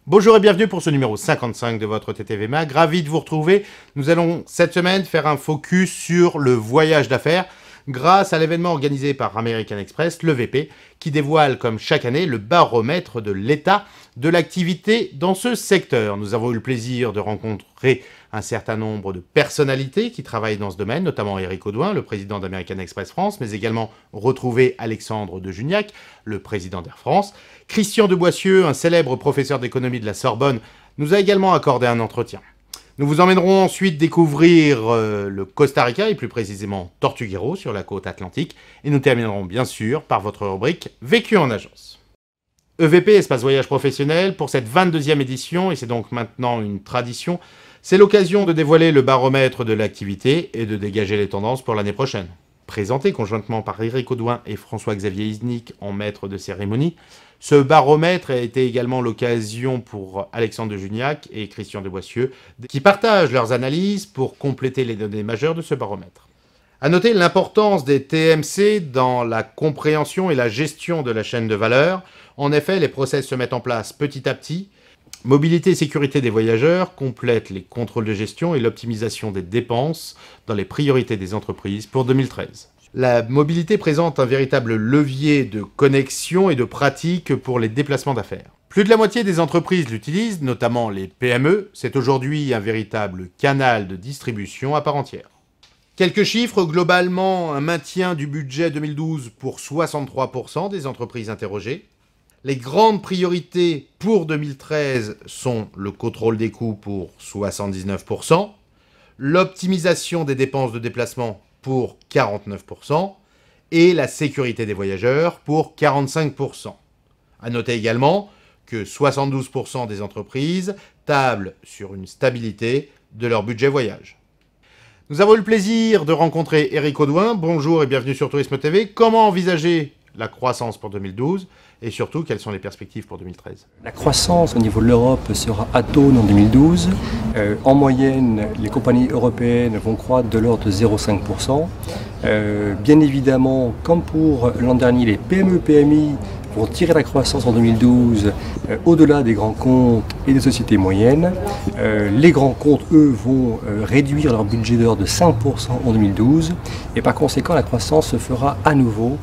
Bonjour et bienvenue pour ce numéro 55 de votre TTV Mag. Ravi de vous retrouver. Nous allons cette semaine faire un focus sur le voyage d'affaires grâce à l'événement organisé par American Express, le VP, qui dévoile comme chaque année le baromètre de l'état de l'activité dans ce secteur. Nous avons eu le plaisir de rencontrer un certain nombre de personnalités qui travaillent dans ce domaine, notamment Éric Audouin, le président d'American Express France, mais également retrouver Alexandre de Juniac, le président d'Air France. Christian de Boissieu, un célèbre professeur d'économie de la Sorbonne, nous a également accordé un entretien. Nous vous emmènerons ensuite découvrir le Costa Rica, et plus précisément Tortuguero, sur la côte atlantique, et nous terminerons bien sûr par votre rubrique Vécu en agence. EVP, Espace Voyage Professionnel, pour cette 22e édition, et c'est donc maintenant une tradition, c'est l'occasion de dévoiler le baromètre de l'activité et de dégager les tendances pour l'année prochaine. Présenté conjointement par Éric Audouin et François-Xavier Isnik en maître de cérémonie, ce baromètre a été également l'occasion pour Alexandre de Juniac et Christian de Boissieu qui partagent leurs analyses pour compléter les données majeures de ce baromètre. À noter l'importance des TMC dans la compréhension et la gestion de la chaîne de valeur. En effet, les process se mettent en place petit à petit. Mobilité et sécurité des voyageurs complètent les contrôles de gestion et l'optimisation des dépenses dans les priorités des entreprises pour 2013. La mobilité présente un véritable levier de connexion et de pratique pour les déplacements d'affaires. Plus de la moitié des entreprises l'utilisent, notamment les PME. C'est aujourd'hui un véritable canal de distribution à part entière. Quelques chiffres, globalement, un maintien du budget 2012 pour 63% des entreprises interrogées. Les grandes priorités pour 2013 sont le contrôle des coûts pour 79%, l'optimisation des dépenses de déplacement pour 49% et la sécurité des voyageurs pour 45%. À noter également que 72% des entreprises tablent sur une stabilité de leur budget voyage. Nous avons eu le plaisir de rencontrer Éric Audouin. Bonjour et bienvenue sur Tourisme TV. Comment envisager la croissance pour 2012 et surtout quelles sont les perspectives pour 2013? La croissance au niveau de l'Europe sera atone en 2012. En moyenne, les compagnies européennes vont croître de l'ordre de 0,5%. Bien évidemment, comme pour l'an dernier, les PME-PMI vont tirer la croissance en 2012 au-delà des grands comptes et des sociétés moyennes. Les grands comptes, eux, vont réduire leur budget d'heure de 5% en 2012 et par conséquent la croissance se fera à nouveau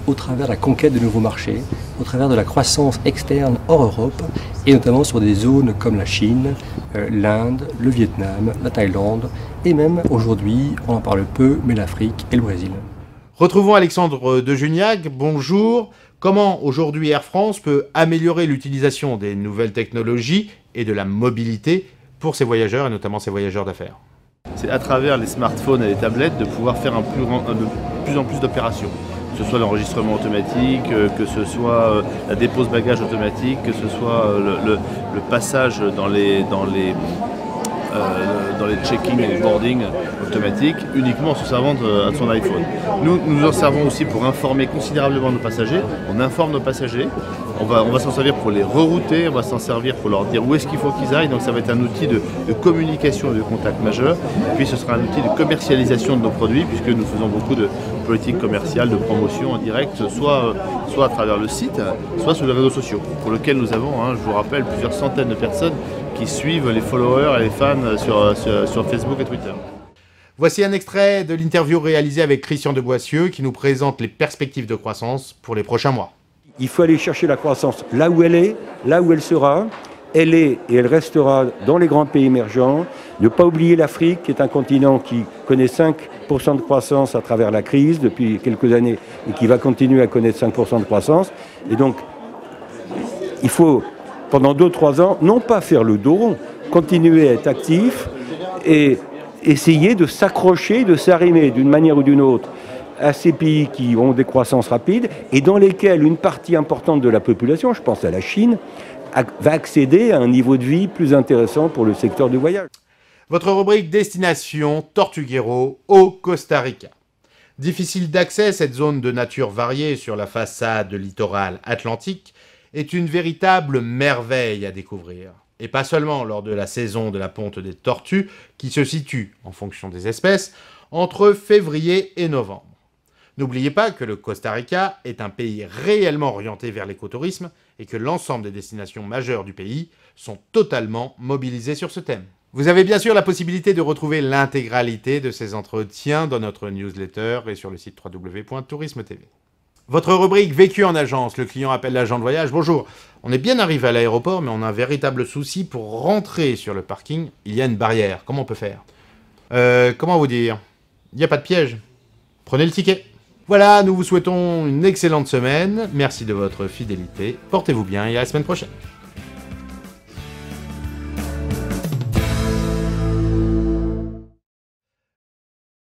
au travers de la conquête de nouveaux marchés, au travers de la croissance externe hors Europe et notamment sur des zones comme la Chine, l'Inde, le Vietnam, la Thaïlande et même aujourd'hui, on en parle peu, mais l'Afrique et le Brésil. Retrouvons Alexandre de Juniac. Bonjour. Comment aujourd'hui Air France peut améliorer l'utilisation des nouvelles technologies et de la mobilité pour ses voyageurs et notamment ses voyageurs d'affaires? C'est à travers les smartphones et les tablettes de pouvoir faire de plus en plus d'opérations. Que ce soit l'enregistrement automatique, que ce soit la dépose bagages automatique, que ce soit le passage dans les check-in et les boarding automatiques, uniquement en se servant de son iPhone. Nous nous en servons aussi pour informer considérablement nos passagers. On informe nos passagers, on va s'en servir pour les rerouter, on va s'en servir pour leur dire où est-ce qu'il faut qu'ils aillent. Donc ça va être un outil de communication et de contact majeur. Puis ce sera un outil de commercialisation de nos produits, puisque nous faisons beaucoup de politique commerciale, de promotion en direct, soit à travers le site, soit sur les réseaux sociaux, pour lesquels nous avons, je vous rappelle, plusieurs centaines de personnes qui suivent les followers et les fans sur Facebook et Twitter. Voici un extrait de l'interview réalisée avec Christian de Boissieu qui nous présente les perspectives de croissance pour les prochains mois. Il faut aller chercher la croissance là où elle est, là où elle sera. Elle est et elle restera dans les grands pays émergents. Ne pas oublier l'Afrique, qui est un continent qui connaît 5% de croissance à travers la crise depuis quelques années et qui va continuer à connaître 5% de croissance. Et donc, il faut, pendant 2-3 ans, non pas faire le dos rond, continuer à être actif et essayer de s'accrocher, de s'arrimer d'une manière ou d'une autre à ces pays qui ont des croissances rapides et dans lesquels une partie importante de la population, je pense à la Chine, va accéder à un niveau de vie plus intéressant pour le secteur du voyage. Votre rubrique Destination Tortuguero au Costa Rica. Difficile d'accès, cette zone de nature variée sur la façade littorale atlantique est une véritable merveille à découvrir. Et pas seulement lors de la saison de la ponte des tortues, qui se situe, en fonction des espèces, entre février et novembre. N'oubliez pas que le Costa Rica est un pays réellement orienté vers l'écotourisme et que l'ensemble des destinations majeures du pays sont totalement mobilisées sur ce thème. Vous avez bien sûr la possibilité de retrouver l'intégralité de ces entretiens dans notre newsletter et sur le site www.tourisme.tv. Votre rubrique Vécu en agence, le client appelle l'agent de voyage. Bonjour, on est bien arrivé à l'aéroport, mais on a un véritable souci pour rentrer sur le parking. Il y a une barrière, comment on peut faire? Comment vous dire? Il n'y a pas de piège. Prenez le ticket. Voilà, nous vous souhaitons une excellente semaine. Merci de votre fidélité. Portez-vous bien et à la semaine prochaine.